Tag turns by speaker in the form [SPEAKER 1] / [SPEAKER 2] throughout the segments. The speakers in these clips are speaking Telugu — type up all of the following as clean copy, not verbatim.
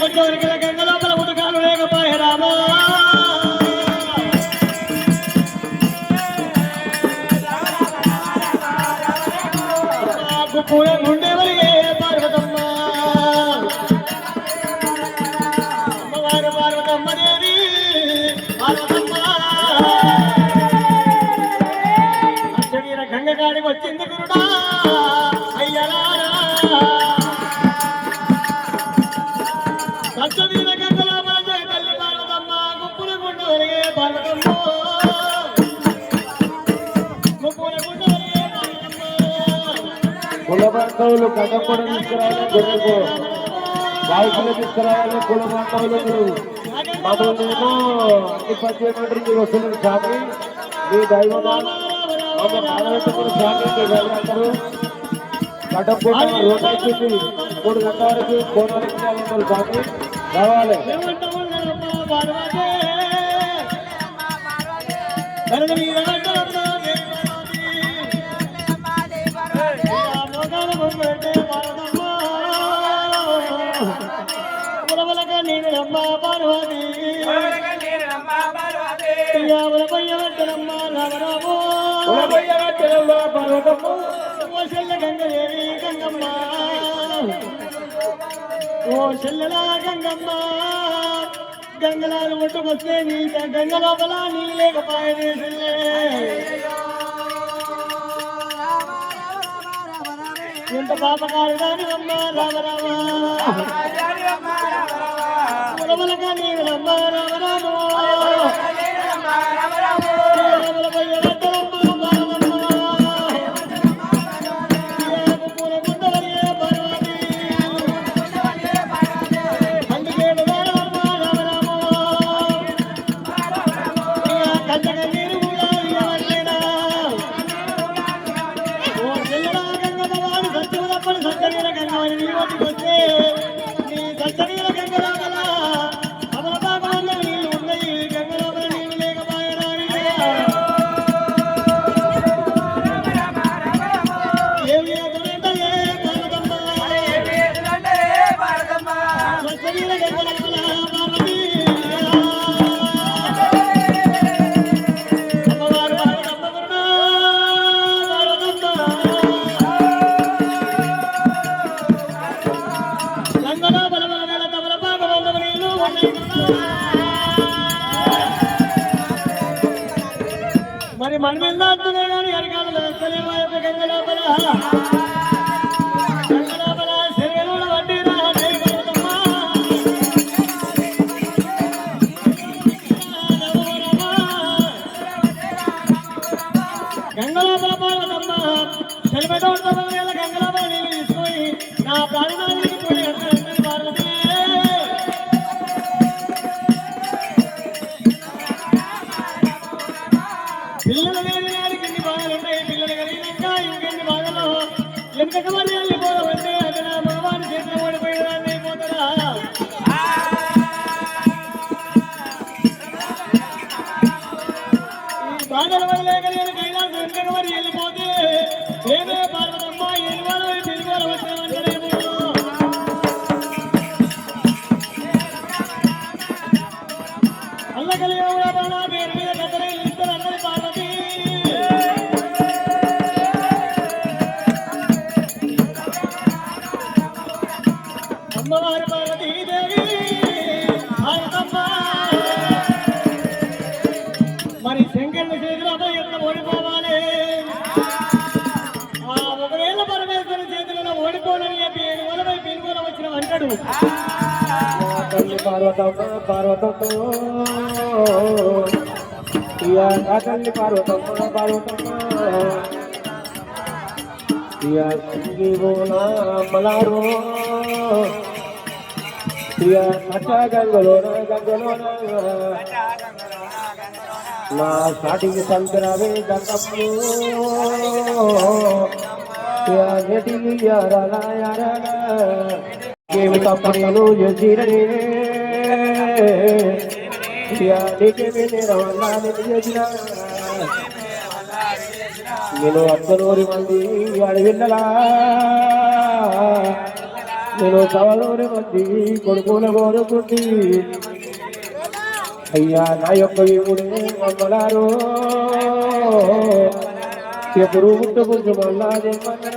[SPEAKER 1] వచ్చేవరికి గంగ లోపల ఉదకాలు లేకపోయే రామా పూల గుండెవరిగే పార్వతమ్మ అమ్మవారు పార్వతమ్మ దేవి పార్వతమ్మ అచ్చవీర గంగ కాడికి వచ్చింది గురుడా అయ్యలారా అచ్చవీర గంగ లోపల తల్లి పార్వతమ్మ గుప్పుల గుండెవరిగే పార్వతమ్మ
[SPEAKER 2] కుల బాంధవులు కథ కూడా తీసుకురావాలి గొర్రెకు గాయకులు తీసుకురావాలి కుల బాంధవులు మమ్మల్ని ఏమో అన్ని పంచేయమంటారు మీరు వస్తున్నారు స్వామి మీ దైవమా మమ్మల్ని ఆడబెట్టుకుని స్వామి అందరూ కడపూట రోడ్ అవుతుంది 3 గంటల వరకు కోనవరకు స్వామి రావాలి
[SPEAKER 1] నీరమ్మ పార్వతి గంగదేవి గంగమ్మ ఓ చెల్లెలా గంగమ్మ గంగలాలు ముట్టుకొస్తే నీ గంగ లోపల నీ లేకపోయే చెల్లె ఎంత పాపకారు దాని అమ్మ రామ రామ పులవలగా నీవు రమ్మ రామ రామ మరి మన మీద అంటున్నా కానీ అరకాల గంగ లోపల శరీరంలో వడ్డీరా గంగ లోపల పార్వతమ్మ చలిపెట్ట గంగ లోపల నీళ్ళు తీసుకొని నా ప్రాణానికి పోయి పార్వతి పిల్లలు లేని వారికి ఎన్ని బాధలు ఉంటాయి పిల్లలు కలిగినాక ఇంకెన్ని బాధలు ఎంతకు మరి వెళ్ళిపోవద్దే అది నా మగవాని చేతిలో ఓడిపోయేదాన్ని అయిపోతారా ఈ బాధలు వదిలేకలేని కైలాసం ఎంతకు మరి వెళ్ళిపోతే ఏమే పార్వతమ్మ ఎలువలో పిలువలో వచ్చామంటారేమో అల్లకలి ఎవడ పేరు మీద కథలే ఇద్దరు అందరి పార్వతి అమ్మవారి పార్వతీదేవి భారతమ్మ మరి శంకరుని చేతిలో ఎట్లా ఓడిపోవాలి ఒకవేళ పరమేశ్వరుని చేతిలో ఓడిపోనని చెప్పి 7 పిలువలో వచ్చిన అంటాడు
[SPEAKER 2] తల్లి పార్వతమ్మ పార్వతమ్మ తల్లి పార్వతమ్మ పార్వతమ్మ మలారో గంగలోన గంగలోన నా సాటికి సంతరావే గంగమ్మ ఏమి తప్ప నేను చేసిరనే నేను 10 మంది అడవిల్లలా నేను సవలోని మంది కొడుకుల కోరుకుంది అయ్యా నా యొక్క వీముడే మమ్మలారు ఎప్పుడు పుట్టుకుంటూ మళ్ళా దేమన్నా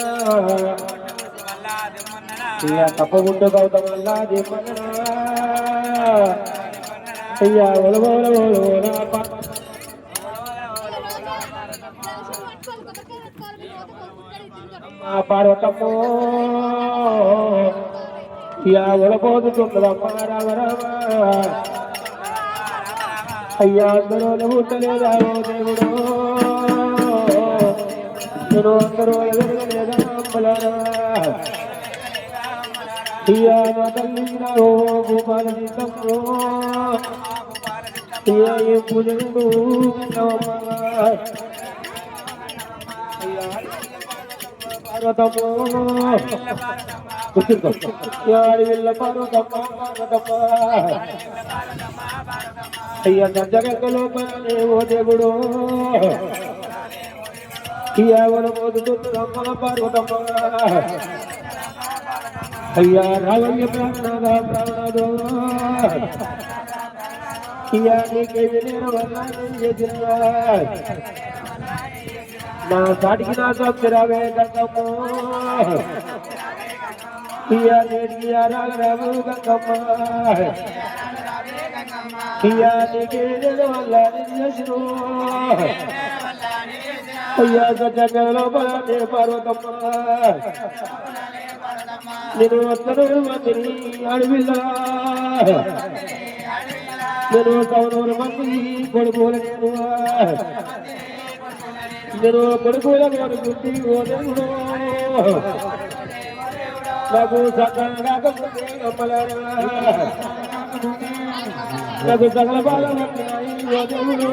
[SPEAKER 2] అయ్యా తప్పకుండా గౌతమ మళ్ళా దేమన్నా అయ్యా పార్వతమ్మో అయ్యా ఒలపోతుందమ్మా రామ రామ అయ్యా అందరూ ఉండలేదా దేవుడు నేను అందరూ ఎదగలేదా అమ్మలారా అయ్యా మా తల్లి గోపాల సీతమ్మో అయ్యా ఏ పూజలు పార్వతమ్మో అడవిల్ల పార్వతమ్మ పార్వతమ్మ అయ్యా గంజగంగలో ఓ దేవుడు అయ్యా వనబోతున్నమ్మ పార్వతమ్మ అయ్యా రావయ్య ప్రాణనాథ ప్రాణనాథో అయ్యా నీకేది నేను వల్ల చేసినా నా సాటికి నా సభ్యురావే గంగమ్మ అయ్యా నేటికి రాగరావు గంగమ్మ అయ్యా నీకేది వల్ల చేసిను అయ్యా సజ్జగలో బలే పార్వతమ్మ నేను వస్తను మందిని అడవిల్ల నేను కౌనూరు మంది కొడుకుల నేను కొడుకుల కొడుకుంటి ఓ దేవుడు నాకు సకల నాకు సకల బాధలు ఓ దేవుడు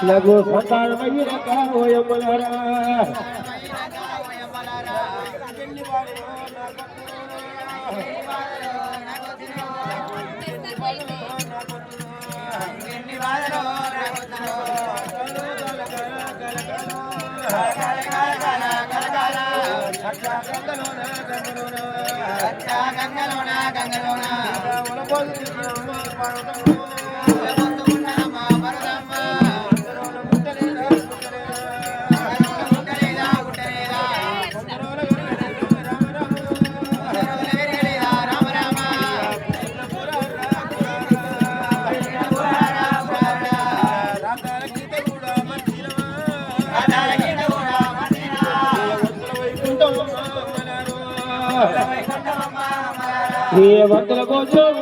[SPEAKER 2] నాకు సంతానమయ్యాక ఓయమ్మలారా ఈ భక్తుల కోసం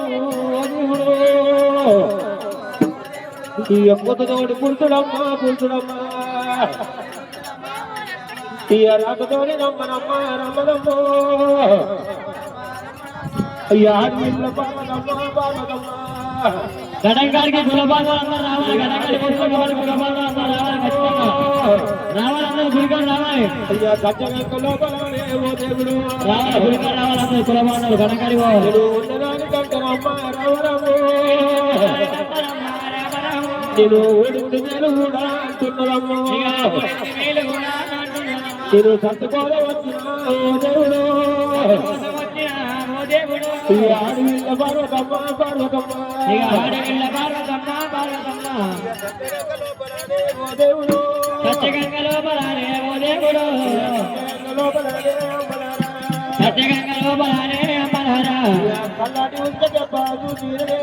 [SPEAKER 2] ఈ అమ్మతోటి పురుషుడమ్మా పురుషుడమ్మా ఈ రాతతోటి నమ్మనమ్మ రమ్మనమ్మో అయ్యా ఆడపిల్ల పార్వతమ్మ పార్వతమ్మ
[SPEAKER 1] గడంగారికి గులబాగా అందరూ రావాలి గడంగారి గులబాగా అందరూ రావాలి ఖచ్చితంగా రావాలన్నారు గురికాడు రావాలి
[SPEAKER 2] అయ్యా గజ్జగంగలో బలమే ఓ దేవుడు
[SPEAKER 1] రావాలి గురికాడు రావాలన్నారు గులబాగా గడంగారి
[SPEAKER 2] ఉండదాని కంటనమ్మ రావరము నేను ఓడి మేలు కూడా అంటున్నదమ్మో నేను సత్తుకోలే వచ్చిన ఓ దేవుడు ఆడవిల్ల పార్వతమ్మ పార్వతమ్మ ఓ దేవుడు
[SPEAKER 1] సత్యగంగలో బలానే ఓ దేవుడు సత్యగంగలో బలానే అమ్మలారా
[SPEAKER 2] కల్లాటి ఉస్క చెప్పాదు తీరనే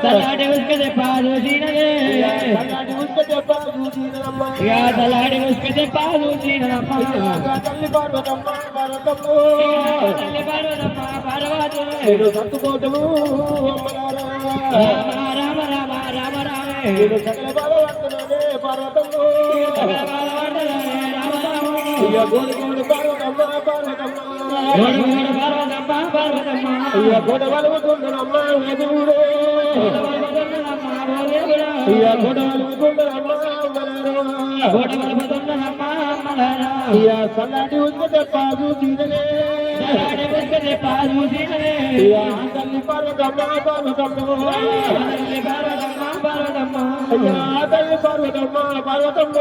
[SPEAKER 1] తలాడి ఉస్కతే పాదు సీనగే
[SPEAKER 2] కల్లాటి ఉస్క చెప్పాదు తీరనమ్మ
[SPEAKER 1] యా తలాడి ఉస్కతే పాదు సీననమ్మ
[SPEAKER 2] తల్లి పార్వతమ్మ పార్వతమ్మ
[SPEAKER 1] తల్లి పార్వతమ్మ పార్వతి
[SPEAKER 2] నేను సత్తుకోటము అమ్మలారా
[SPEAKER 1] రామ రామ రామ రామ
[SPEAKER 2] నేను సకల బాలవర్తనే పార్వతమ్మ అయ్యా గోడు పార్వతమ్మ పార్వతమ్మ అయ్యా గోడ వలుగుతుందనమ్మ దేవుడు అయ్యా గోడ వలుగుతుందనమ్మ అయ్యా సల్లాటి ఉస్కతే పాదు తీరనే అయ్యా తల్లి పార్వతమ్మ పార్వతమ్మ అయ్యా తల్లి పార్వతమ్మ పార్వతమ్మ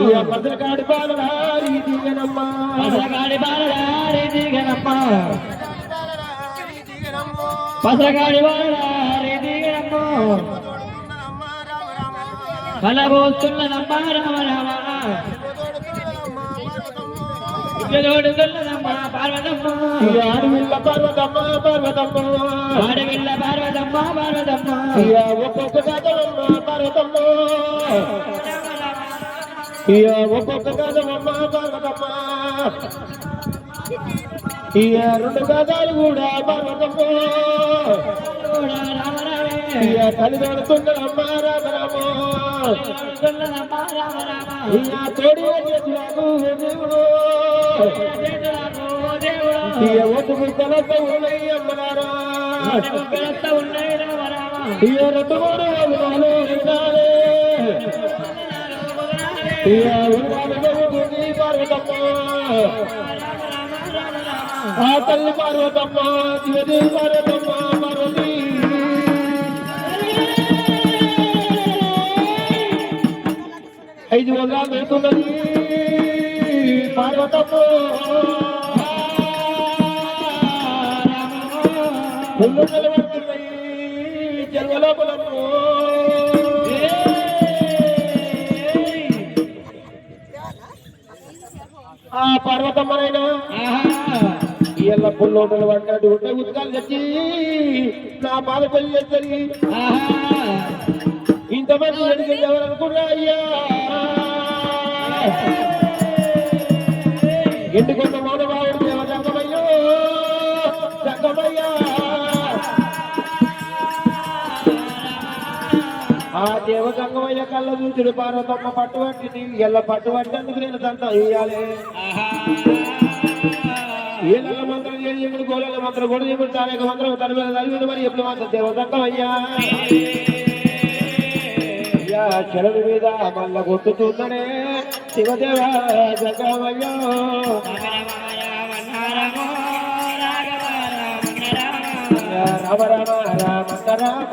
[SPEAKER 2] ఇక పసరకాడి బాలరారి దిగనమ్మ
[SPEAKER 1] పసరగాడి బాలరారి దిగనమ్మ పసరగాడి బాలరారి దిగనమ్మ కలబోస్తున్నదమ్మ రామ రామ ఇద్దరుడుతున్నదమ్మ పార్వతమ్మ
[SPEAKER 2] ఆడవిల్ల పార్వతమ్మ పార్వతమ్మ
[SPEAKER 1] ఆడవిల్ల పార్వతమ్మ పార్వతమ్మ
[SPEAKER 2] ఇక ఒక్కొక్క కథలమ్మ పార్వతమ్మ ఇక ఒక్కొక్క కథలమ్మ పార్వతమ్మ ఇక రెండు కథలు కూడా పార్వతమ్మ
[SPEAKER 1] రామ రామే
[SPEAKER 2] ఇక తల్లిదండ్రుతున్నదమ్మ రామ రామ
[SPEAKER 1] తున్నదమ్మ రామ రామ
[SPEAKER 2] ఇక తోడి చేతులకు దేవుడు
[SPEAKER 1] దేవుడు
[SPEAKER 2] ఇక ఒట్టు ముక్కలతో ఉన్నాయి అమ్మలారా
[SPEAKER 1] మొక్కలతో ఉన్నాయి రామ రామ
[SPEAKER 2] ఇక రెండు మూడు వందలు ఉండాలి ఇక ఉండాలి జరుగుతుంది పార్వతమ్మ ఆ తల్లి పార్వతమ్మ శివదేవి పార్వతమ్మ పార్వతి ఐదు వందలు వెళ్తున్నది పార్వతమ్మ పుల్లు నిలబడుతున్నాయి జన్మలోపలమ్మ ఆ పర్వతమ్మనైనా ఇళ్ళ పుల్లోటలు పడ్డాడు ఉంటే ఉత్కాలు తెచ్చి నా బాధ పెళ్లి చేస్తుంది ఇంతమంది అడిగింది ఎవరనుకున్నా అయ్యా ఎందుకొంత మౌనబావుడు దేవ జంగమయ్యో జంగమయ్యా ఆ దేవ జంగమయ్య కళ్ళ చూచుడు పార్వతమ్మ పట్టుబట్టింది ఎల్ల పట్టుబట్టేందుకు నేను దంతం ఇయ్యాలి ఏళ్ళ మంత్రం చేసి గోళల మంత్రం కూడా చెప్పుడు తానేక మంత్రం తన మీద తల్లి మరి ఎప్పుడు మాత్రం దేవ జంగమయ్యా చరణి మీద మల్ల కొట్టుతుందనే శివదేవ జగమయ్యో రామ రామ రామ రామ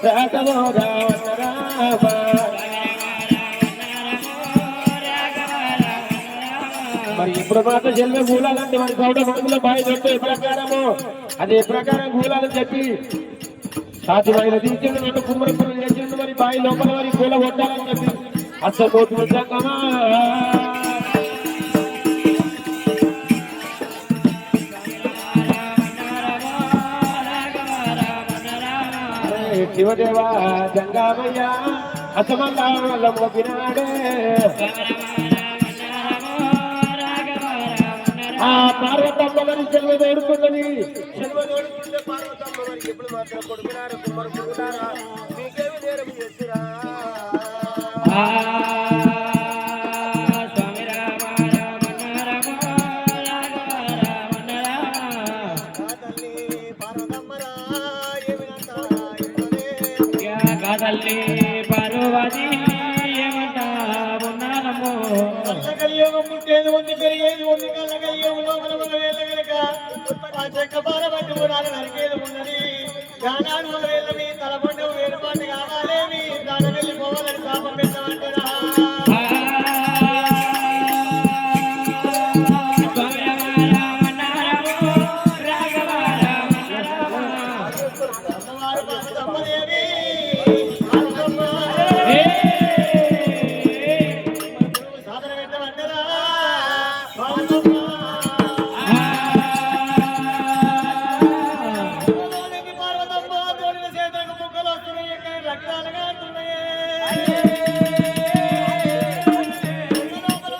[SPEAKER 2] రాఘవో రామ రామ మరి ఇప్పుడు మాత్రం చెల్లి కూలాలంటే మరి గౌడ మనుగుల బాయి దొట్టు ఏ ప్రకారము అదే ప్రకారం కూలాలని చెప్పి సాధ్యమైన తీర్చిండు నన్ను కుమ్మరపురం చేసిండు మరి బావి లోపల మరి కూల కొట్టాలని చెప్పి అసలు కోర్టు వచ్చాకమా శివదేవ జంగామయ్య అసమల్లం మొక్కినాడే ఆ పార్వతమ్మ మరి సెలవు తోడుకున్నది సెలవు తోడుకుంటే పార్వతమ్మ మరి ఎప్పుడు మాత్రం కొడుకున్నారా కుమ్మరు కొడుకున్నారా మీకేమి నేరం చేస్తురా
[SPEAKER 1] స్వామి రామ రామ రామ
[SPEAKER 2] తల్లి పార్వతమ్మరా
[SPEAKER 1] కాదల్లి పార్వతి ఏమంట ఉన్నారమ్మో
[SPEAKER 2] కలియోగం పుట్టేది ఉంది పెరిగేది ఉంది కళ్ళ కలియోగం లోపల ఉన్న వేళ్ళ కనుక ఆ చెక్క బాల పట్టు కూడా నరికేది ఉన్నది గానాడు మన వేళ్ళవి తలపండు వేరుపాటు కావాలేమి దాని వెళ్ళిపోవాలని శాపం పెట్టమంటారా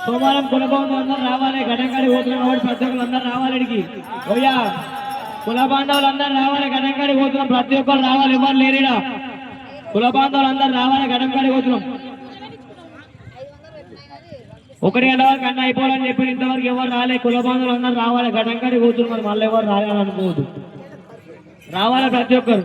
[SPEAKER 1] సోమవారం కులబాంధవులు అందరూ రావాలి గడంకాడి పోతున్న వాడు ప్రతి ఒక్కరు అందరూ రావాలి ఇడికి ఓయా కుల బాంధవులు అందరూ రావాలి గడంకాడి పోతున్నాం ప్రతి ఒక్కరు రావాలి ఎవరు లేరిడా కుల బాంధవులు అందరూ రావాలి గడంకాడి పోతున్నాం 1 గంట వరకు అన్న అయిపోవాలని చెప్పి ఇంతవరకు ఎవరు రాలే కుల బాంధవులు అందరూ రావాలి గడంకాడి పోతున్నారు మరి మళ్ళీ ఎవరు రాయాలనుకోవద్దు రావాలి ప్రతి ఒక్కరు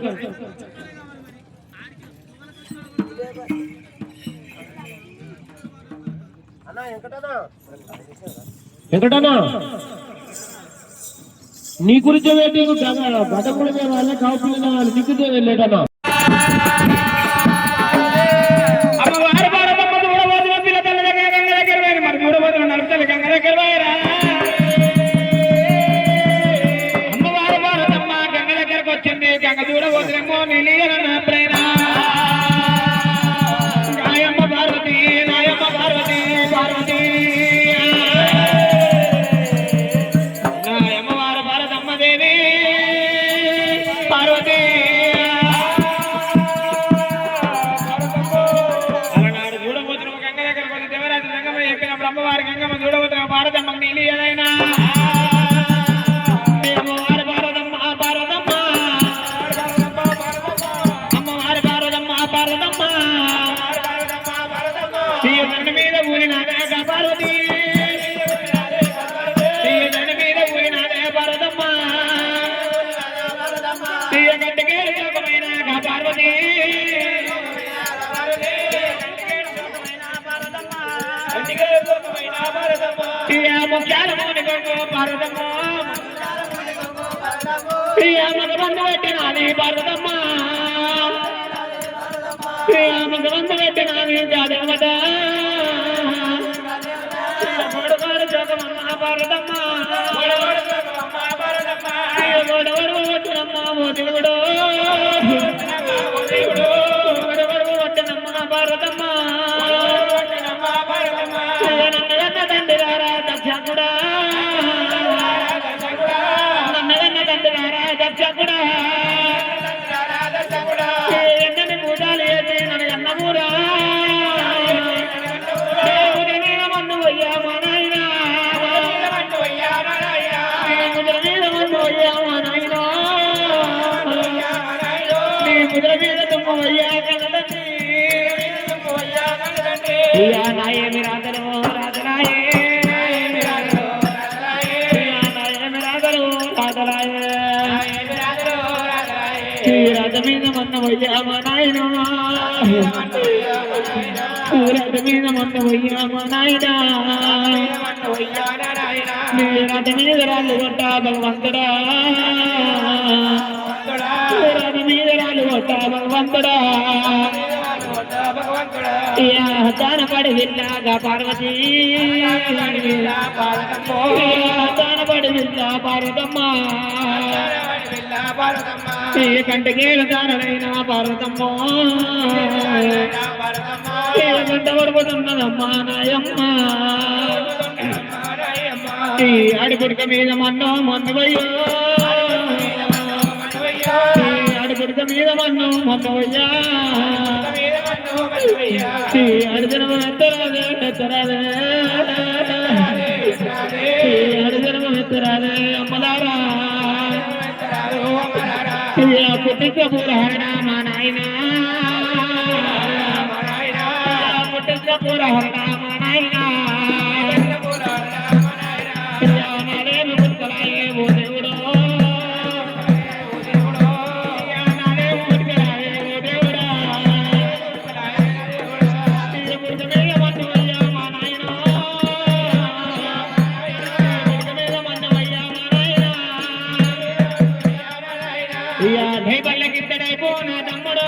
[SPEAKER 2] వెంకటనా నీ గురించి నీకు గతంలో వాళ్ళ కాపులు దిక్కుతే వెళ్ళేటన్నా
[SPEAKER 1] అమ్మవారి పోతురేమో నీలియనప్పుడైనా నాయమ్మ పార్వతి నాయమ్మ పార్వతి పార్వతి నాయమ్మ వారు భారతమ్మ దేవి పార్వతి అలనాడు చూడబోతున్న గంగ దగ్గర కొద్ది దేవరాజు గంగమ్మ చెప్పిన బ్రహ్మవారి గంగమ్మ చూడబోతున్న భారతమ్మ నీలి ఏదైనా మీద ఊరినాదే పార్వతి మీద ఊరినాదే భారతమ్మ గడ్డకే లోకమైన పార్వతి ముఖ్యాల మోని గొంగు భారతమ్మ మగబంధు పెట్టినాది భారతమ్మ మగబంధు పెట్టినాది జాదేవట గొడవడు జోగమమ్మ భారతమ్మ గొడవడు వచ్చినమ్మ ఓ దేవుడు గొడవడు వచ్చినమ్మ భారతమ్మ నన్నదన్న తండ్రి గారా దక్షకుడా నన్నదన్న తండ్రి గారా దక్షకుడా ఎన్నని పూజాలు వేసి నన్ను అన్నమూరా మన్ను అయ్యా మా నాయన ముద్ర మీద మన్ను అయ్యా మా నాయన నీ ముద్ర మీద తుమ్ము అయ్యా కన్నదండి అయ్యా నాయేమి రాధలు రాధలాయే రాజ మీద మన్నవయ్యా మా నాయన రాజ మీద మన్నవయ్యా మా నాయన రాజ మీద రాళ్ళు కొట్టా భగవంతుడా రాజ మీద రాళ్ళు కొట్టా భగవంతుడా తానపడి వెళ్ళాగా పార్వతి తానపడి వెళ్ళా పార్వతమ్మ కంటకేల తానైనా పార్వతమ్మ గంట పడిపోతున్నదమ్మా నాయమ్మ అడుగుడుక మీద మన్ను మన్నువయ్యో అడుగుడుక మీద మన్ను మన్నువయ్యా అడుజనము ఎత్తరాదే ఎత్తరాదే అడుజనము ఎత్తరాదే అమ్మలారా పుట్టిక పూరహరణ మా నాయన పుట్టిక పూరహరణ మా నాయన నాలేమి పుట్టుకలాయే ఓ దేవుడు నాలేమి పుట్టుకలాయే ఓ దేవుడా పుట్టుక మీద మన్నువయ్యా మా నాయన పుట్టుక మీద మన్నువయ్యా మా నాయన ధైబల్లకిద్దడైపో నా తమ్ముడు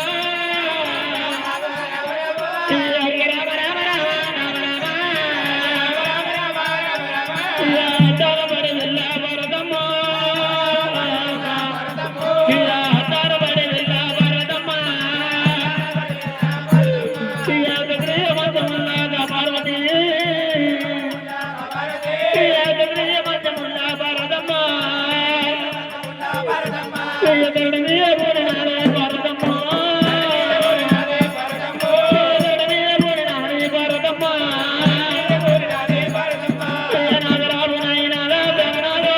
[SPEAKER 1] తారబడి వెళ్ళా భారతమ్మ తారబడి వెళ్ళా భారతమ్మ మంచముల్లాగా పార్వతి మంచముల్లా భారతమ్మ దేవుడి మీద పూరినాడే భారతమ్మ దేవుడి మీద పూరినాడే భారతమ్మ నాగరాజు నాయనారా జగనారా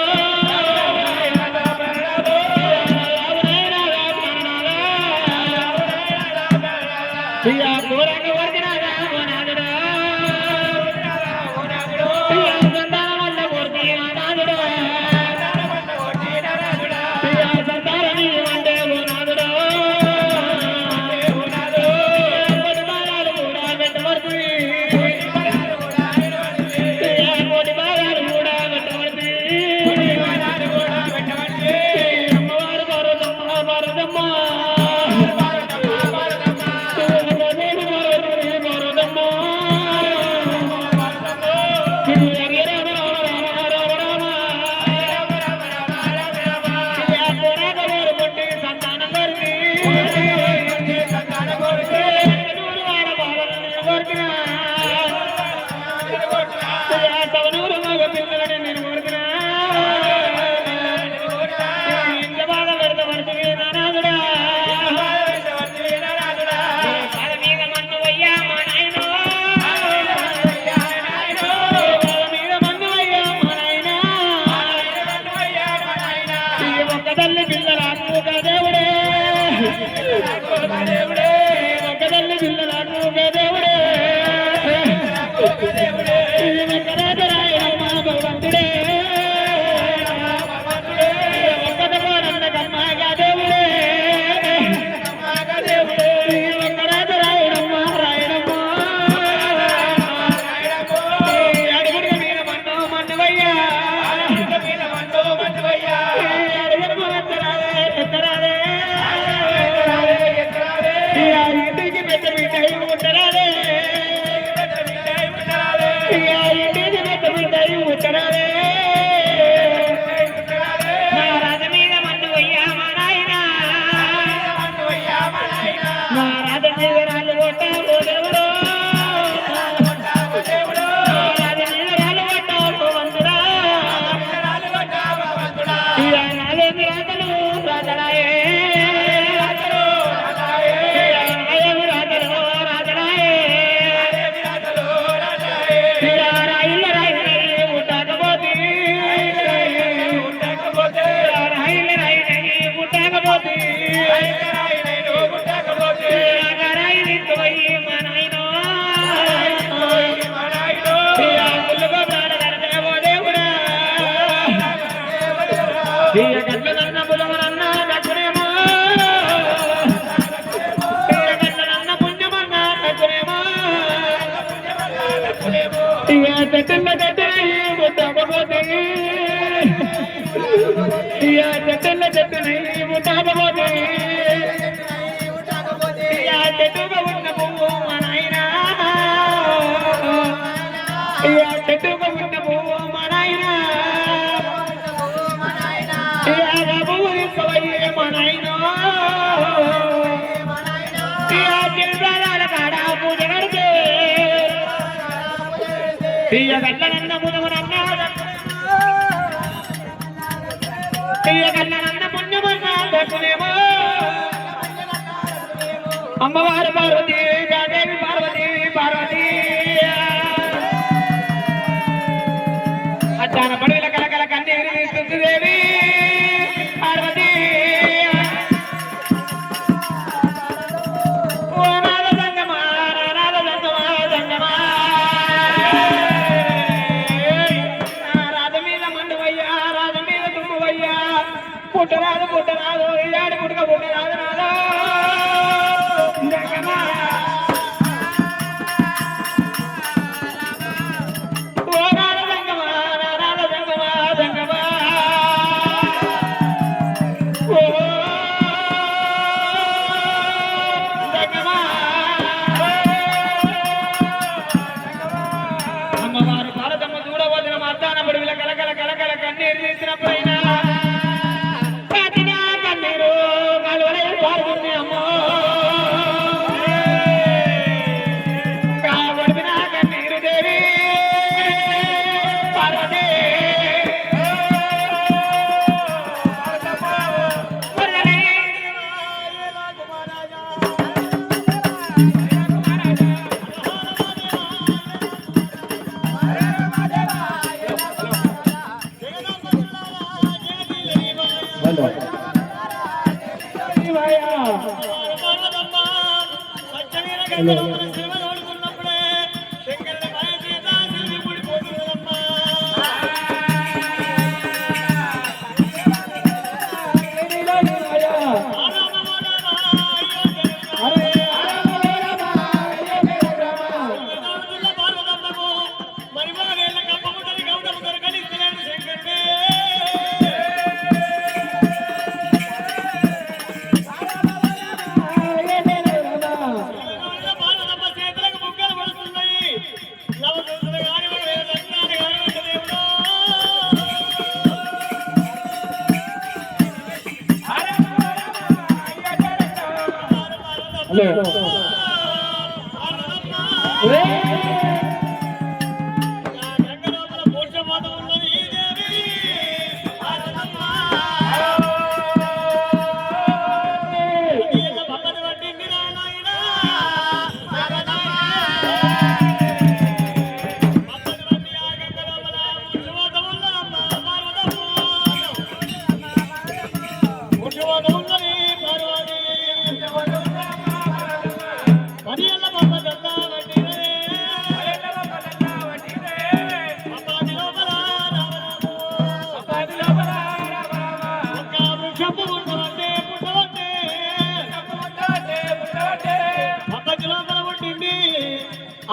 [SPEAKER 1] కూరంగ వర్గినారా నాదుడా సంతాన వల్ల పూర్తి నాదుడా సంతారని అంటే అమ్మవారు పార్వతి దేవి పార్వతి పార్వతి అచ్చాన పడుగుల కలకల కన్నీరు తీస్తుంది దేవి పార్వతి ఓ నాద సంగమా నాద సంగమా సంగమా రాజ మీద మండువయ్యా రాజ మీద తుమ్మువయ్యా పుట్టరాదు పుట్టరాదు ఇలాంటి పుట్టుక పుట్టరాదు నాదో అమ్మవారు భారతమ్మ చూడవలసిన మధ్యాహ్న పడుగుల కలకల కలకల కన్నీరు తీసినప్పుడైనా కన్నీరు కాలువలే పారుతుంది అమ్మో కాబడిన కన్నీరు దేవి పార్వతి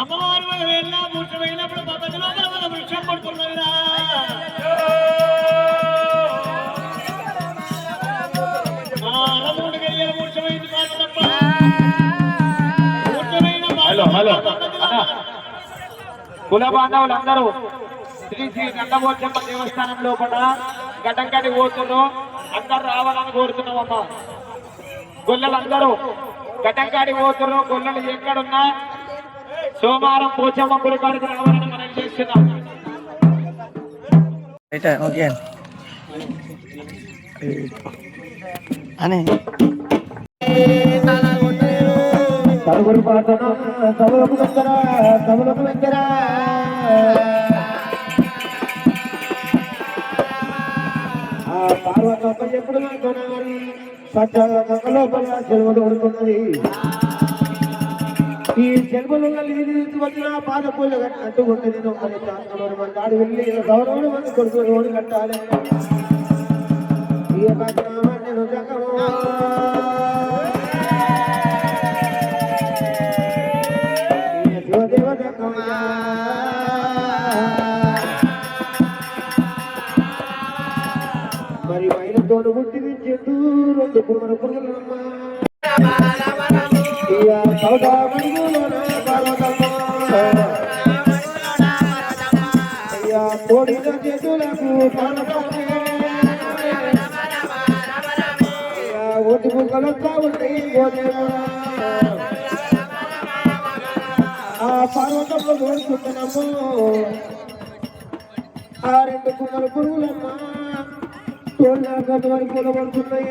[SPEAKER 1] అమ్మవారు వెళ్ళా మూర్తి వెళ్ళినప్పుడు పద్ధతిలో మన వృక్షం పడుతున్నదిరా
[SPEAKER 2] హలో హలో కుల బాంధవులందరూ శ్రీ శ్రీ గంగపోచమ్మ దేవస్థానం లోపల గడ్డంకడి పోతున్నాం అందరు రావాలని కోరుతున్నామమ్మా. గొల్లలందరూ గడ్డంకాడి పోతున్నారు. గొల్లలు ఎక్కడున్నా సోమవారం పోచమ్మ గుడి కాడికి రావాలని మనం చేస్తున్నాం.
[SPEAKER 3] అని
[SPEAKER 2] సరుగురు పాటన సములకు వెంకరా సములకు వెంకరా ఆ పార్వతమ్మ ఎప్పుడు కొనాలి సత్య లోపల చెరువులు ఉడుతున్నది. ఈ చెరువుల నీరు వచ్చిన పాద పూజ కట్టినట్టు ఉంటుంది. దాడి వెళ్ళి గౌరవం మంది కొడుకు రోడ్డు కట్టాలి. నేను మరి పైన తోడు పుట్టి చెట్టు రెండు కుమ్మర పురుగులమ్మ అయ్యా తోడిన చేతులకు ఒడ్డు కుక్కలంతా ఉంటాయి. ఆ పర్వతంలో కోరుకుంటున్నాము ఆ రెండు కుమ్మర పురుగులమ్మ తోడినాక వరకు పడుతున్నాయి.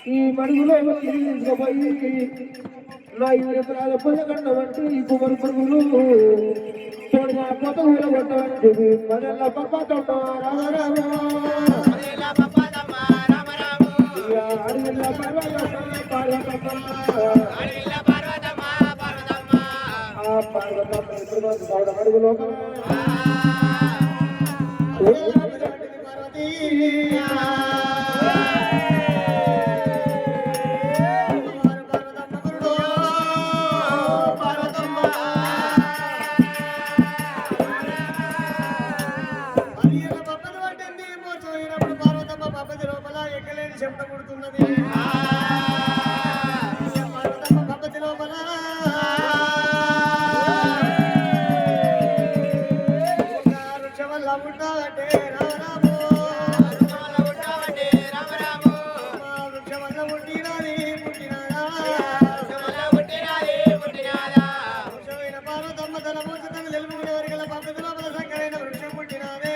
[SPEAKER 2] ఈ మడుగులో తీసుకుపోయి నా 20 ఎకరాల పొల కట్టమంటే ఈ కుమ్మరి పురుగులు తోడిన కొత్త ఊళ్ళ కొట్టమని చెప్పి మనల్ని అడుగులో
[SPEAKER 4] శబ్దం పుడుతున్నది. పద్ధతి లోపల వృక్ష వల్ల ఉంటావంటే రామరాము వృక్ష వల్ల పుట్టినాది పుట్టినాదా వృక్షమైన పార్వతమ్మ తన మూర్చతను నిలుపుకునే వరకల పద్ధతి లోపల సంకరైన వృక్షం పుట్టినాదే.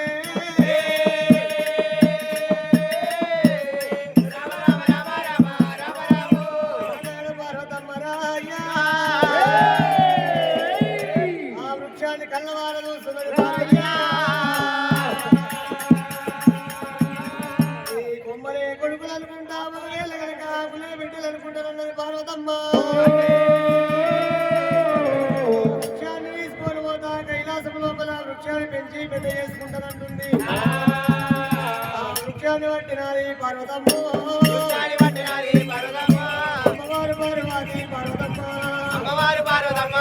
[SPEAKER 4] కళ్ళవారదు కొమ్మలే కొడుకులు అనుకుంటా మగేళ్ళ కనుక పులే బిడ్డలు అనుకుంటారన్నది పార్వతమ్మ. వృక్షాన్ని తీసుకొని పోతా కైలాసం లోపల వృక్షాన్ని పెంచి పెద్ద చేసుకుంటానంటుంది. ఆ వృక్షాన్ని పట్టినాది పార్వతమ్మ. అమ్మవారు పార్వతమ్మ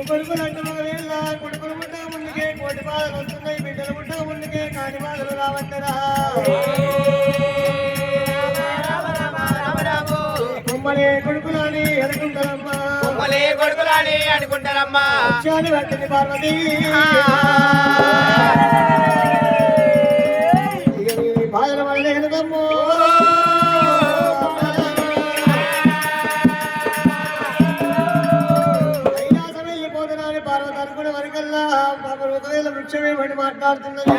[SPEAKER 4] కొడుకులు అంటే మగవేళ్ళ కొడుకులు ముట్ట ముందుకే కోటి బాధలు వస్తున్నాయి. బిడ్డలు ముట్ట ముందుకే కాని బాధలు రావట్టరా. కొమ్మలే కొడుకులని అనుకుంటారమ్మా వృక్షాన్ని పట్టింది పార్వతి. బాధల వల్ల ఎనుకమ్మో పార్వతి అనుకునే వరకల్లా ఒకవేళ వృక్షమే పడి మాట్లాడుతున్నది.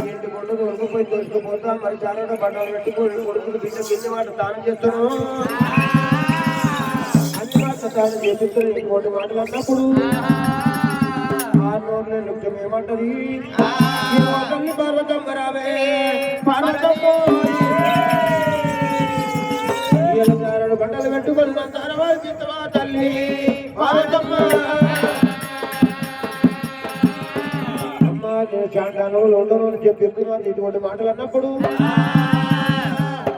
[SPEAKER 2] ఇంటి కొండలు వరకుపోయి దోసుకుపోతా మరి చాలా బట్టలు పెట్టుకోండి కొడుకులు బిడ్డ బిడ్డ మాట దానం చేస్తాను అన్ని మాట దానం చేపిస్తారు. ఇంకోటి మాట్లాడినప్పుడు ఆ నోట్ల వృక్షం ఏమంటది పార్వతమ్మ రావే పార్వతమ్మ బట్టలు పెట్టుకొని చిత్తవా తల్లి అమ్మ చాండాలు ఉండరు అని చెప్పి ఇటువంటి మాటలు అన్నప్పుడు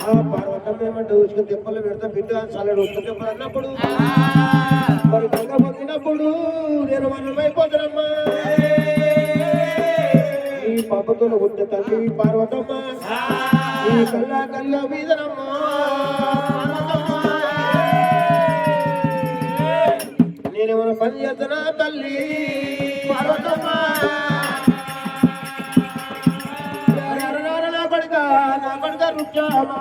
[SPEAKER 2] ఆ పార్వతమ్మ ఏమంటే ఉసుకు తిప్పలు పెడతా బిడ్డ చల్లడు ఉసుకు తిప్పలు అన్నప్పుడు మరి దొంగ పొందినప్పుడు నేను మనమైపోతానమ్మా. ఈ పాపతో ఉంటే తల్లి పార్వతమ్మ ఈ కల్లా కల్లో వీధనమ్మా నేనేమైనా పని చేస్తున్నా తల్లి పార్వతమ్మ నా కొడుక రుచామా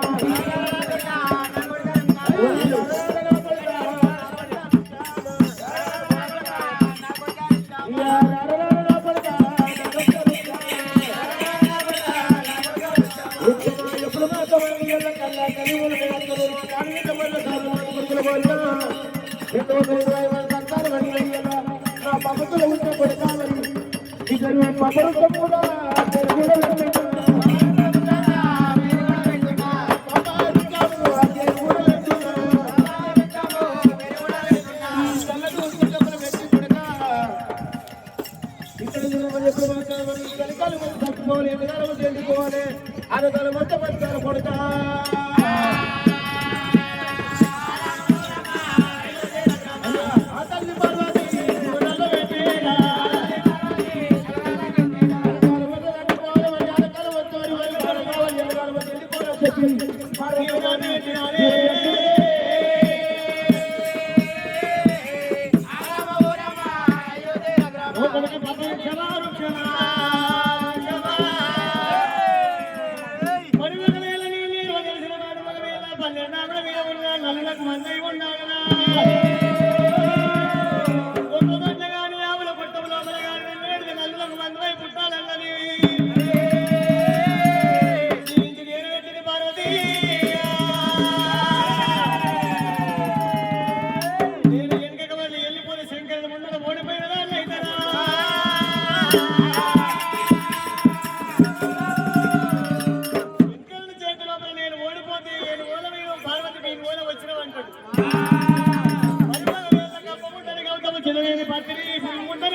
[SPEAKER 2] అరగలు మొత్తం వచ్చారు కొడుతా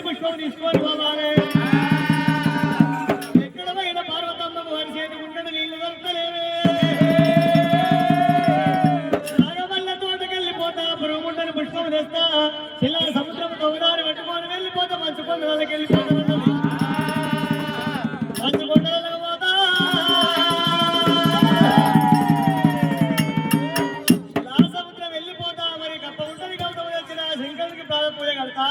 [SPEAKER 4] పుష్పం తీసుకొని పోవాలి ఎక్కడ పోయిన పార్వతమ్మకు వారి చేతి ఉండని నీళ్లు దొరకలేవే నాగమల్ల తోటకెళ్ళిపోతా పురుగుండని పుష్పం తెస్తా చిల్లర సముద్రం తొగడాన్ని పెట్టుకొని వెళ్ళిపోతా మంచు కొండలకి వెళ్ళిపోతా మంచు కొండలకు పోతా లాల సముద్రం వెళ్ళిపోతా మరి కప్ప ఉంటది కలుత వచ్చిన శంకరుడికి ప్రాణ పూజ కడతా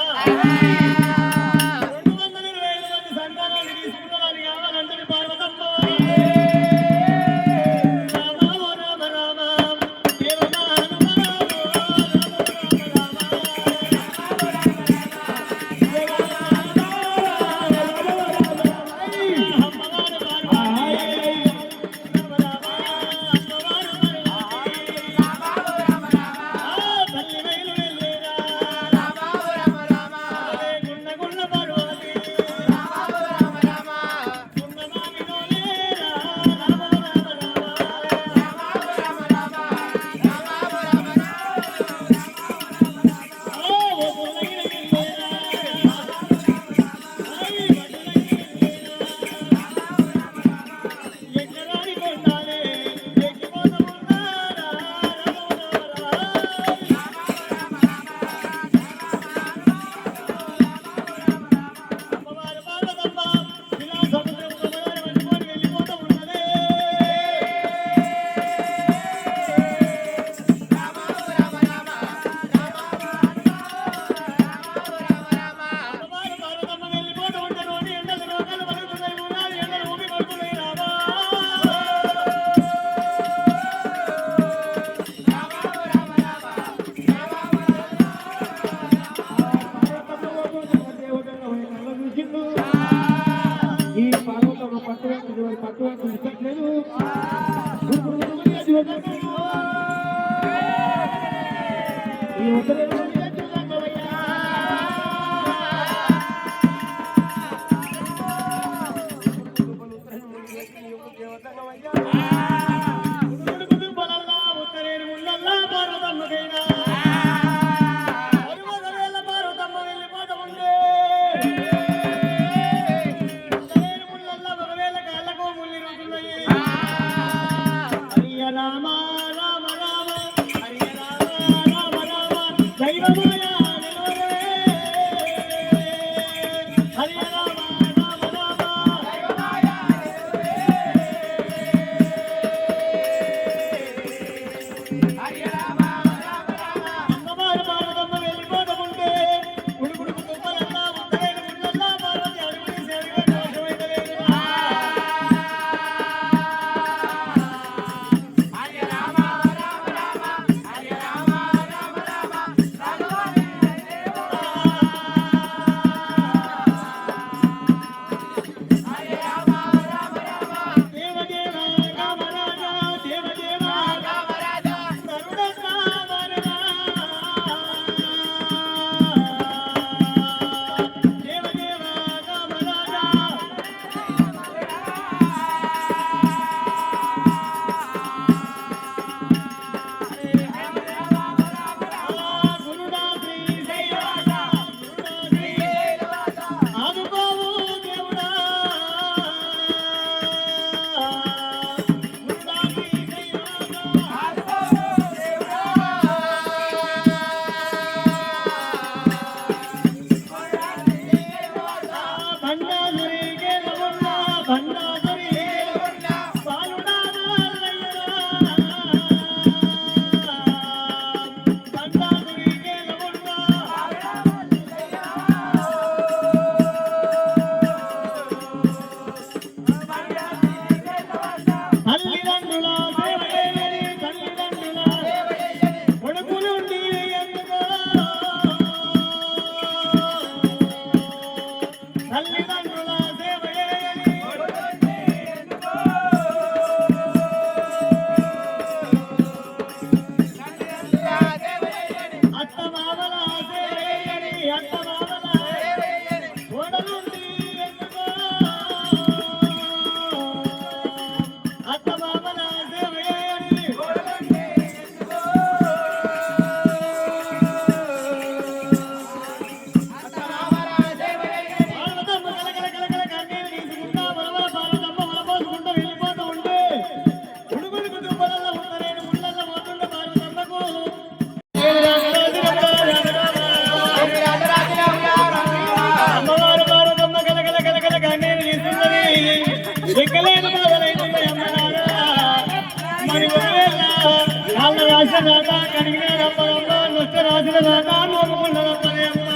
[SPEAKER 4] కాళ్ళ రాసిన రాత కడిగిన రప్పదమ్మ నొచ్చ రాసిన రాత నోముకున్న రప్పదమ్మ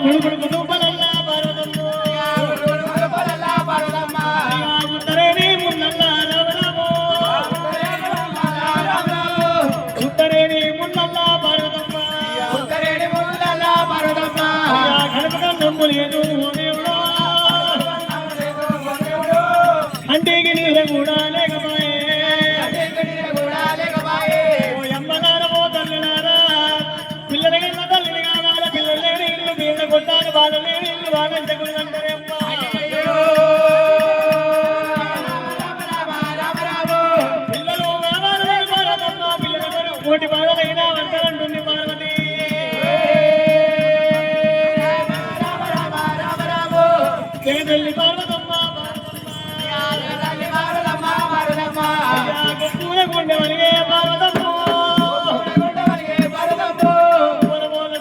[SPEAKER 4] ముడుగుడు కుటుంబలల్లా భారతమ్మ ఉత్తరేని మున్నల్లా రవరమో ఉత్తరేని మున్నల్లా భారతమ్మ గడప నమ్ము లేదు అంటికి నీళ్ళ కూడా లేకపాయే ఓ ఎమ్మనారమో తల్లినారా పిల్లలకి తల్లిని కావాల పిల్లలు లేని ఇల్లు వీళ్ళ కొట్టాలి బాధ లేని ఇల్లు బాధించకూడదంటారే పిల్లలు కావాలని భారతమ్మ పిల్లల కోటి బాధలైనా అంటారంటుంది పార్వతి జగదల్లి పార్వతమ్మ పూల గుండె వలిగే పార్వతమ్మ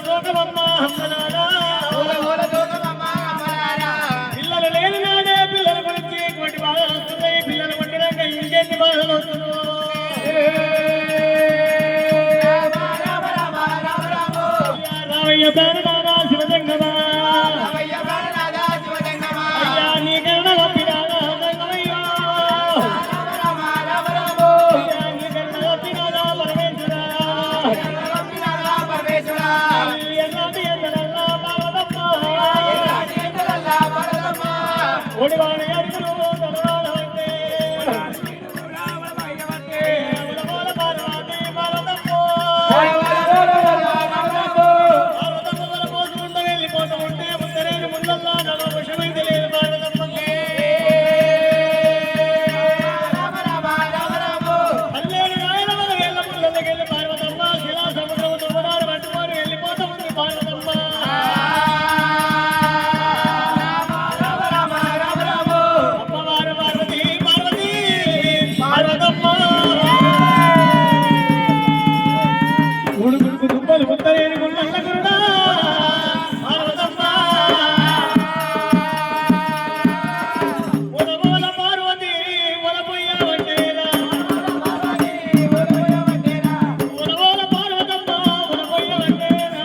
[SPEAKER 4] శోకమమ్మ అమ్మనారా పిల్లలు లేని నాడే పిల్లల గురించి కోటి బాధలు వస్తున్నాయి పిల్లలు కొట్టినాక ఇంకెన్ని బాధలు వస్తున్నాయి రామయ్య ప్రాణనాథ శివజంగమా అయ్యా నీ కరుణ పంపినాదా జంగమయ్యా నీ కరుణ పంపినాదా పరమేశ్వరా ఎన్నాటి ఎందరల్లా భారతమ్మ ఒడివాడి అడుగులు తలవాడవంటే ఉలమూల పార్వతి భారతమ్మ పోసుకుంటూ వెళ్ళిపోతూ ఉంటే ఉత్తరేని ముందల్లా నవ విషమైతే లేదు భారతమ్మకి పల్లెడు రాయల మన వెళ్ళ ముళ్ళకెళ్ళి పార్వతమ్మ శిలా సముద్రము తుమ్మడాలు పట్టుకొని వెళ్ళిపోతూ ఉంది పార్వతమ్మ అమ్మవారు పార్వతి పార్వతి పార్వతమ్మ ఉడుకుడుకు దుబ్బలు ఉత్తరేని గుళ్ళ గురుడా పార్వతమ్మ ఉలమూల పార్వతి ఉలపోయ్యవంటేరా ఉలమూల పార్వతమ్మ ఉలపోయ్యవంటేరా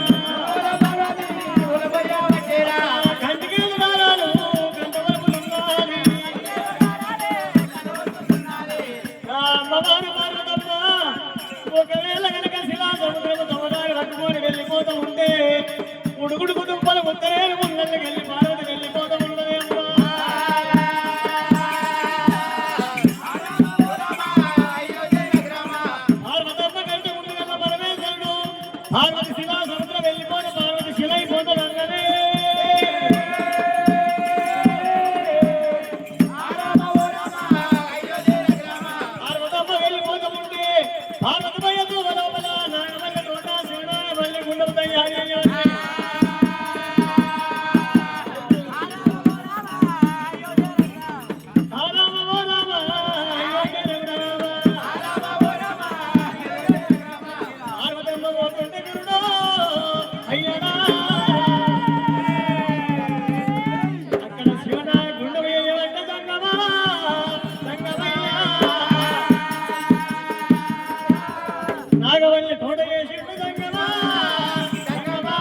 [SPEAKER 4] కంటికేలు దారాలు కంటవరపులున్నాయి అమ్మవారు పార్వతమ్మ ఒకవేళ కనుక శిలా సముద్రము తమదారి పట్టుకొని వెళ్ళిపోతూ ఉంటే ఉడుగుడు కుటుంబాలు ఉత్తరేని ముందరికి వెళ్ళి పార్వతి వెళ్ళిపోతూ ఉన్నది అమ్మా పార్వతమ్మ కంటే ముందుగా పరమేశ్వరుడు పార్వతి శిలా సముద్రం వెళ్ళిపోతే పార్వతి శిల అయిపోతాడు అనగానే పార్వతమ్మ వెళ్ళిపోతూ ఉంటే పార్వతమయ్య లోపల నాగమల్ల తోట శివనాగమల్లి గుండపు తయారు పార్వతమ్మ పోతుంటే గురుడో అయ్యనా అక్కడ శివనాగ గుండమయ్య వంట సంగమా సంగమయ్య నాగవల్లి తోట చేసిండు సంగమా సంగమా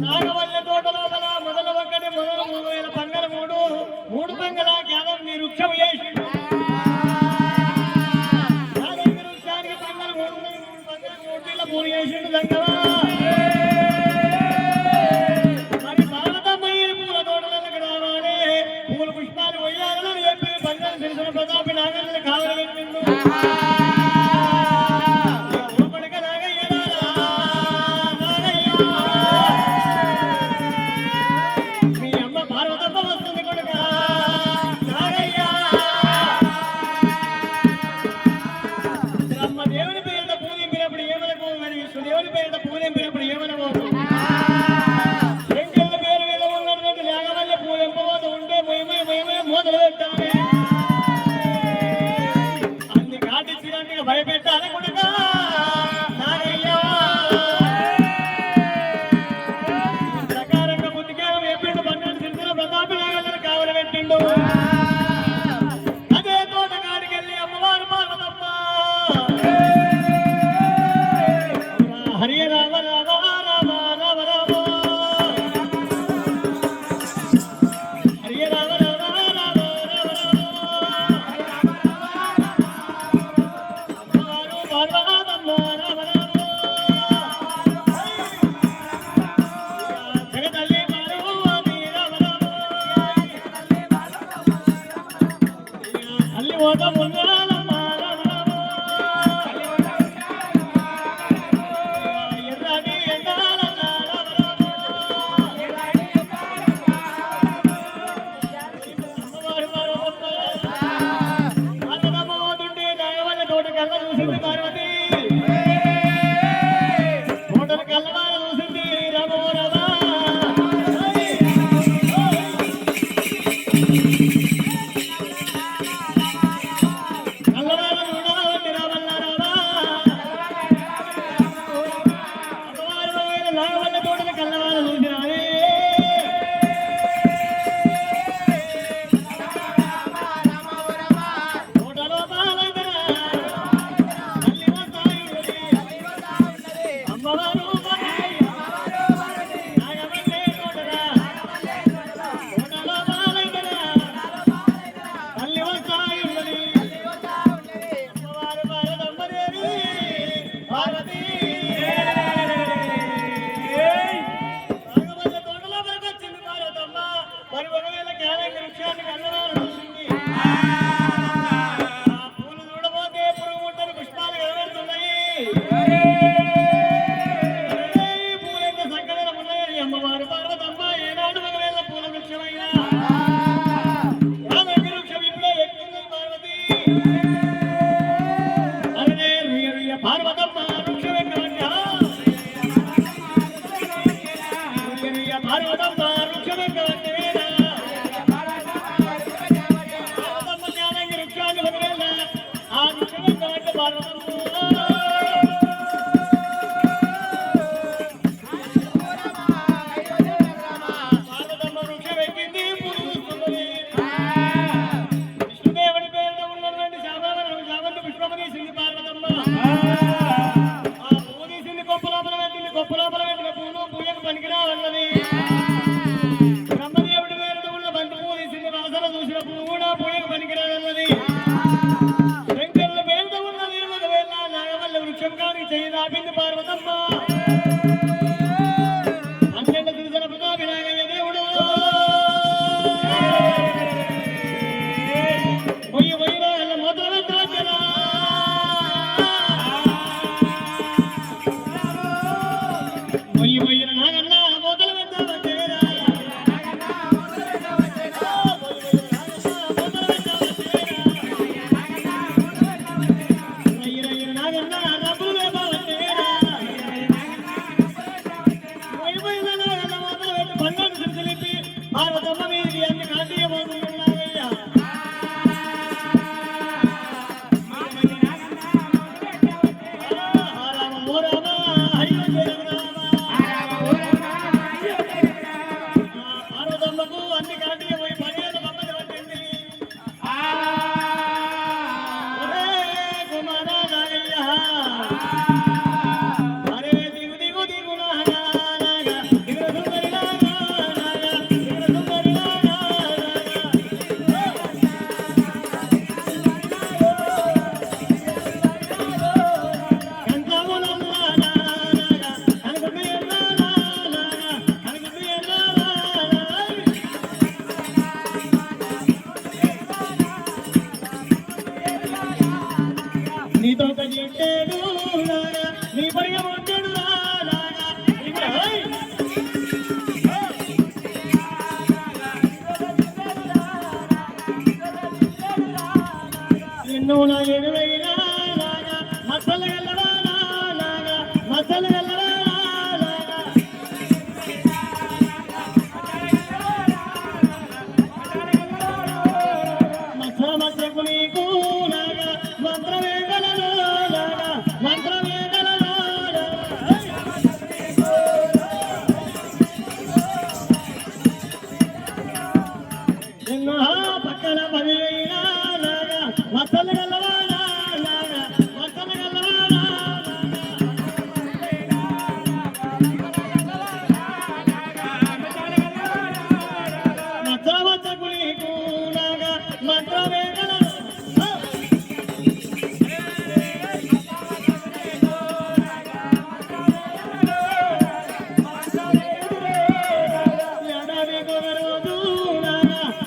[SPEAKER 4] నాగవల్లి తోట లోపల మొదలు ఒక్కటి మొదలు 3000 పంగల మూడు పంగల జ్ఞానం నీ వృక్షం చేసిండు నాగవల్లి వృక్షానికి పంగల మూడు పూలు చేసిండు సంగమా మరి పార్వతమ్మయ్య పూల తోటలకు రావాలి పూల పుష్పాలు పోయాలని చెప్పి పంగల తెలిసిన ప్రతాపి నాగల్ని కావాలి పెట్టిండు మీ అమ్మ పార్వతమ్మ వస్తుంది కొడుక నాగయ్య బ్రహ్మ దేవుని పేరిట పూజింపినప్పుడు ఏమనకు మరి విష్ణుదేవుని పేరిట పూజింపినప్పుడు ఏమనబోదు శంకరుల పేరు మీద ఉన్నటువంటి నాగవల్లి పూజింపబోతూ ఉంటే మొయ్యమే మొదలు పెట్టాలి అన్ని కాటి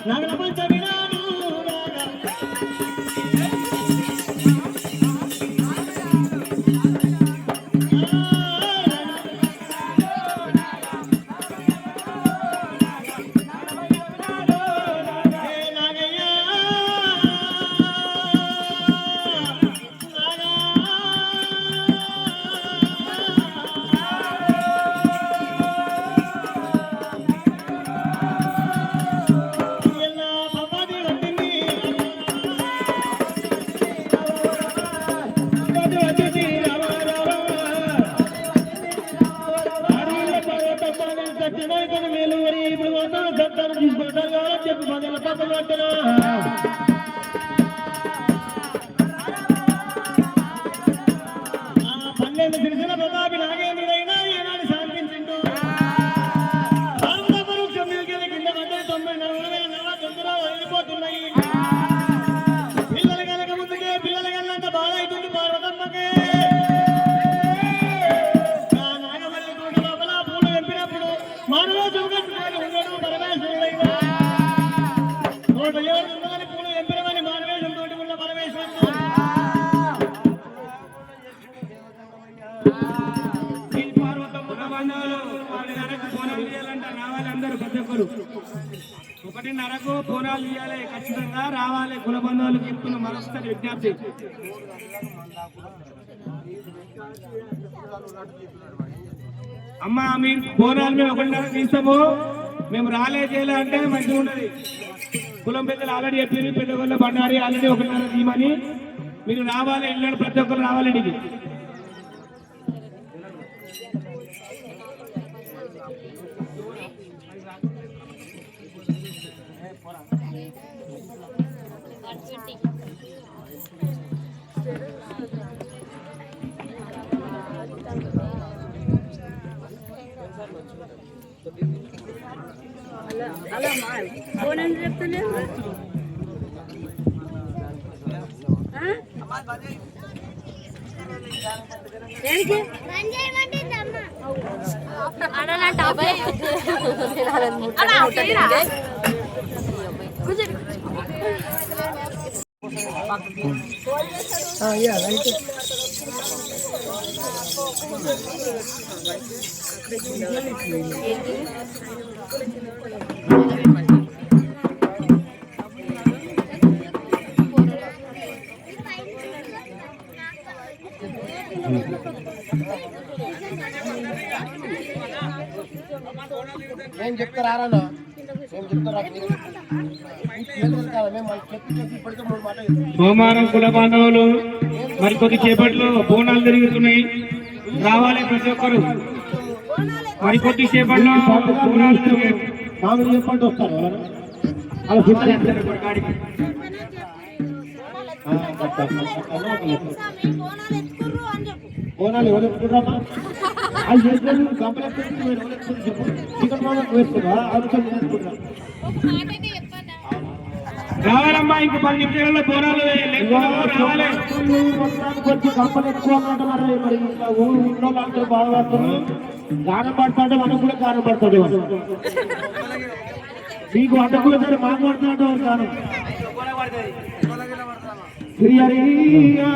[SPEAKER 4] నాగల పంచమి నాడు
[SPEAKER 2] చెప్పి మొదల పక్కన పెట్టనా పన్నెండు సిరిసిన ప్రతాపి నాగేంద్రుడైనా ఏనాడు శాంతించిండు కింద పడ్డ 90 తొందరగా వెళ్ళిపోతున్నాయి పిల్లలు కనుక ముందుకే పిల్లలు కల్లంత బాధ అవుతుంది పార్వతమ్మకే నాగమల్లి తోట లోపల పూలు వెంపినప్పుడు మానవ చూడని ఉండడు పరమేశ్వరుడైనా తోట ఎవరు ఉన్నదని పూలు వెంపినమని మానవేశం తోటి ఉన్న పరమేశ్వరుడు ఒకటిన్నరకు బోనాలు ఇవ్వాలి ఖచ్చితంగా రావాలి కుల బంధువులకు చెప్తున్న మరొకసారి విజ్ఞప్తి అమ్మా మీరు బోనాలు మేము ఒకటిన్నర తీస్తాము మేము రాలే చేయలే అంటే మంచిగా ఉన్నది కులం పెద్దలు ఆల్రెడీ చెప్పారు పెద్దగొల్ల బండారి ఆల్రెడీ ఒకటిన్నర తీయమని మీరు రావాలి ఇళ్ళని ప్రతి ఒక్కరు రావాలండి ఇది
[SPEAKER 5] అలా ఫోన్ చెప్తలే
[SPEAKER 3] ఏం చెప్తారా ఏం చెప్తారా
[SPEAKER 1] సోమవారం కుల బాంధవులు మరికొద్ది చేపట్లో బోనాలు జరుగుతున్నాయి రావాలి ప్రతి ఒక్కరు మరికొద్ది చేపట్లో బోనాలు
[SPEAKER 2] మామూలు చెప్పండి వస్తారు బోనాలు ఎవరు ఎత్తుకుంటామా అది చేసిన కంపెనీ చికెన్ బోనాలు వేసుకున్నా అది వేసుకుంటా
[SPEAKER 1] రావాలమ్మా ఇంకో 10 నిమిషాలలో బోనాలు రావాలి
[SPEAKER 2] వచ్చి కంపెనీ ఎక్కువ మరి ఊళ్ళో అందరూ బాగా వస్తున్నారు గానం పడుతుంటే మనకు కూడా గానం పడుతుంది మీకు అడ్డకు సరే మాకు పడుతున్నట్టు గానం శ్రీహరియా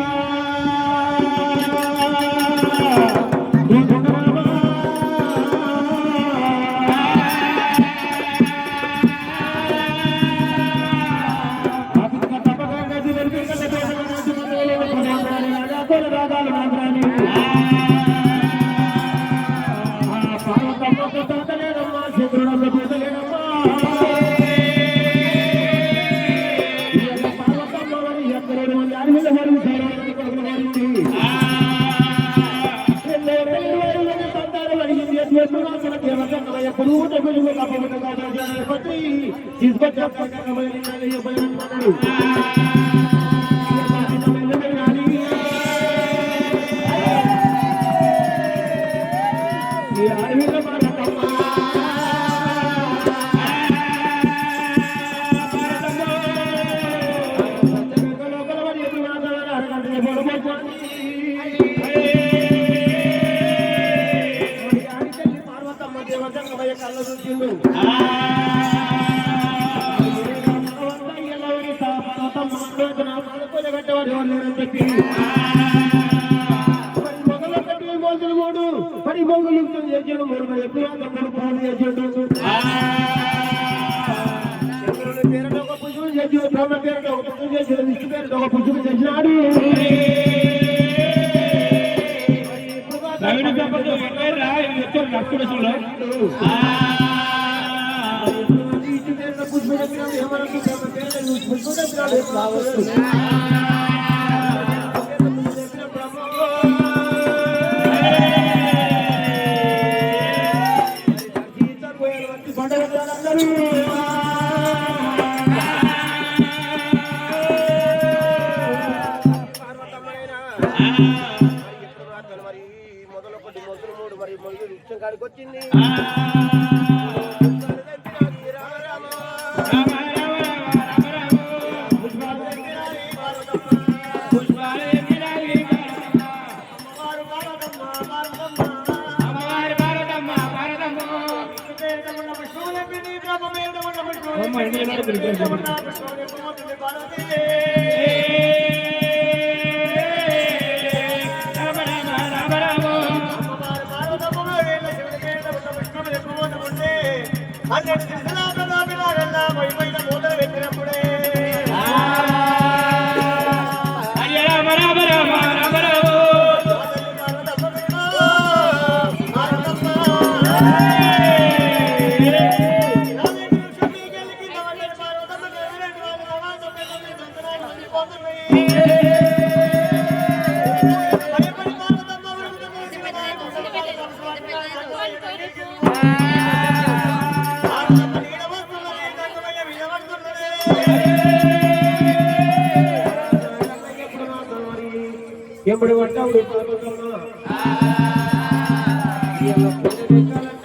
[SPEAKER 3] కాడికి వచ్చింది ఎప్పుడు పట్టాడు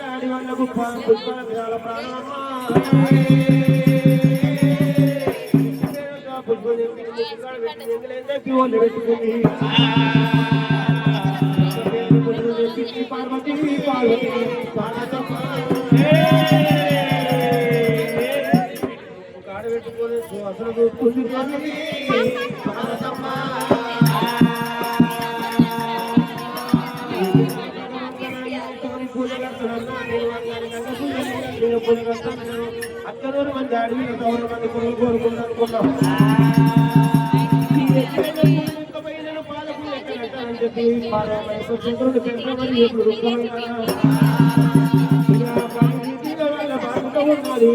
[SPEAKER 3] ఆడి వాళ్ళకు పుష్పాల ప్రాణమా పెట్టుకుంది పార్వతి పార్వతి కాడ పెట్టుకొని అసలు చూస్తుంది అక్కడూరు మంది అడవి 100 మంది కొడుకు కోరుకుంది అనుకున్నాం పాలకులు ఎక్కడంటారని చెప్పి చంద్రుడు పెంచమని ఎప్పుడు వాళ్ళ బాగుంటూ ఉన్నది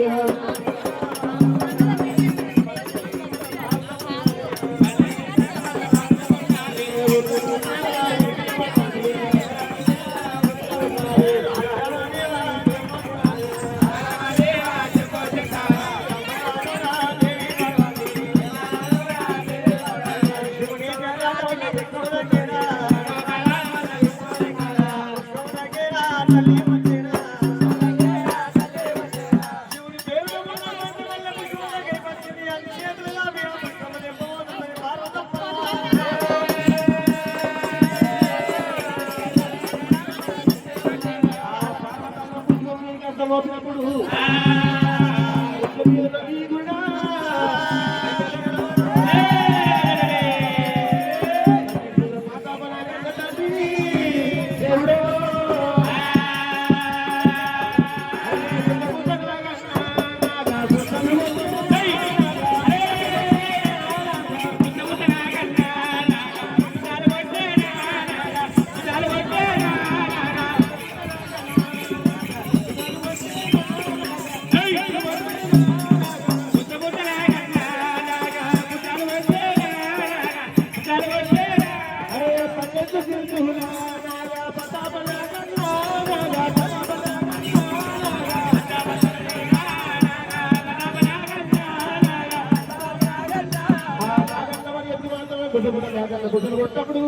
[SPEAKER 3] గుడ్డలు కొట్టప్పుడు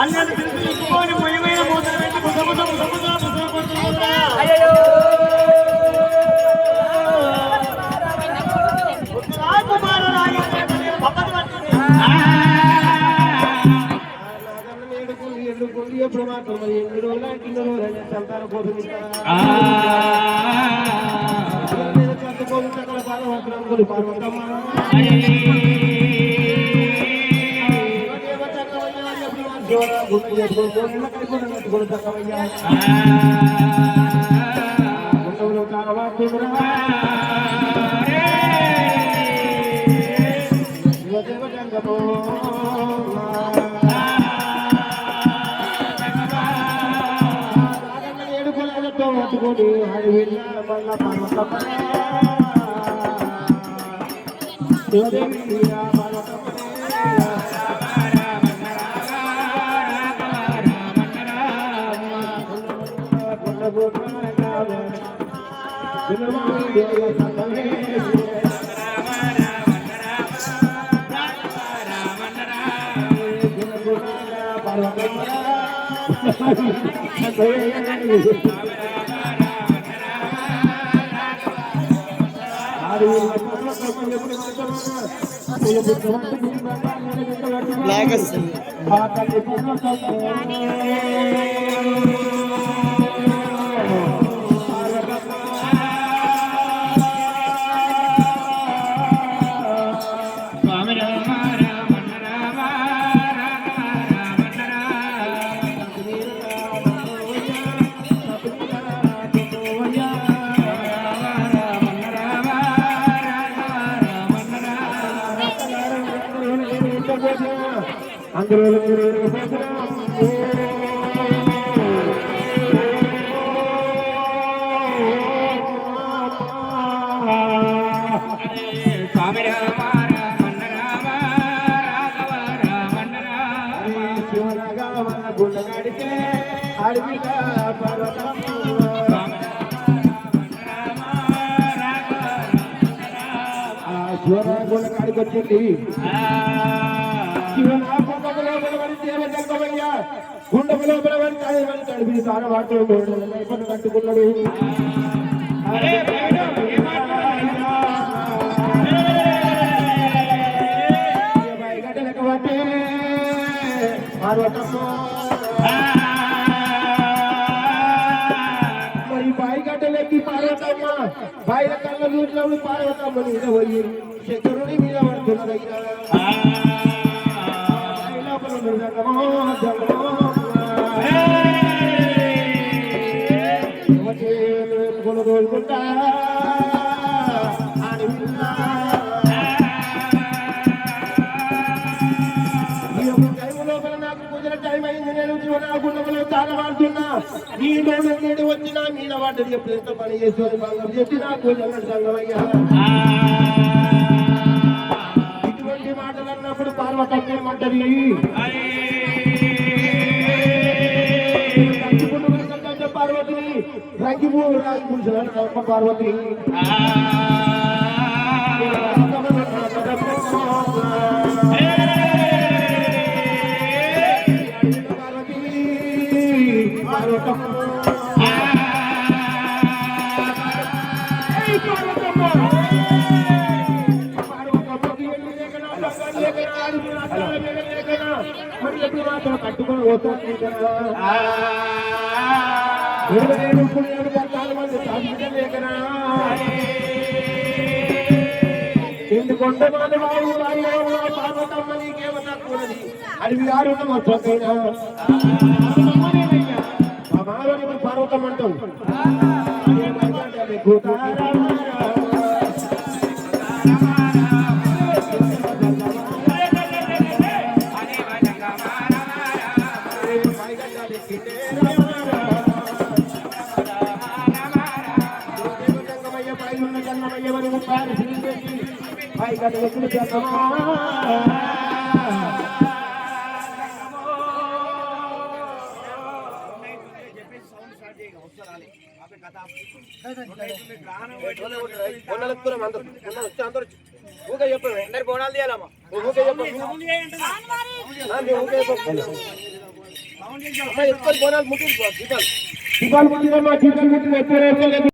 [SPEAKER 4] అన్నది తెలుసుకొని మయమైన మూతలు పెట్టి ముసముస
[SPEAKER 1] అయ్యో
[SPEAKER 4] రాజకుమార రాజు పక్కన పట్టింది
[SPEAKER 2] ఎన్నుకోండి ఎప్పుడు మాత్రం ఎన్ని రోజులు కింద రోజులు సంతాన కోసం పార్వతమ్మ గుర్తు చేసుకోవాలి కట్టుకుని చక్కవయ్యా పట్టుకొని అడవిలో మళ్ళా పర్వతమ్మ శివదేవి కాడికి వచ్చింది గుండె లోపల తడిపి సార వాటిలో కట్టుకున్నాడు గడ్డలకు పట్టే మరి బాయి గడ్డలెక్కి పార్వతమ్మ బాయిల కళ్ళ చూసినప్పుడు పార్వతమ్మ మీద పోయి శంకరుని మీద పడుతున్నదయ్యా రోజుకుంటా లోపల నాకు కుదిర టైం అయింది నేను గుండెలో చాలా వాడుతున్నా నీ నేను వచ్చినా మీద వాటిని ఎప్పుడు ఎంత పని చేసి బంగారు చెప్పి నాకు సంగమయ్యా ఇటువంటి మాటలు అన్నప్పుడు పార్వతమ్మ ఏమంటది పార్వతిని రంగి పార్వతి కట్టుకొని పోతుంది కదా 27 పద్నాలుగు మంది సాధించడం లేకనా ఎందుకొండ మాది బాబు పార్వతమ్మ నీకేమో తక్కువది అడవి గారు మొత్తైనా మా మామని పార్వతమ్మ అంటాం బోనాలు తీయాలమ్మా
[SPEAKER 4] అమ్మ ఎత్తుకొని బోనాలు ముట్టించుకో దీపాలు
[SPEAKER 2] దీపాలు ముట్టినమ్మా, దీపాలు ముట్టిన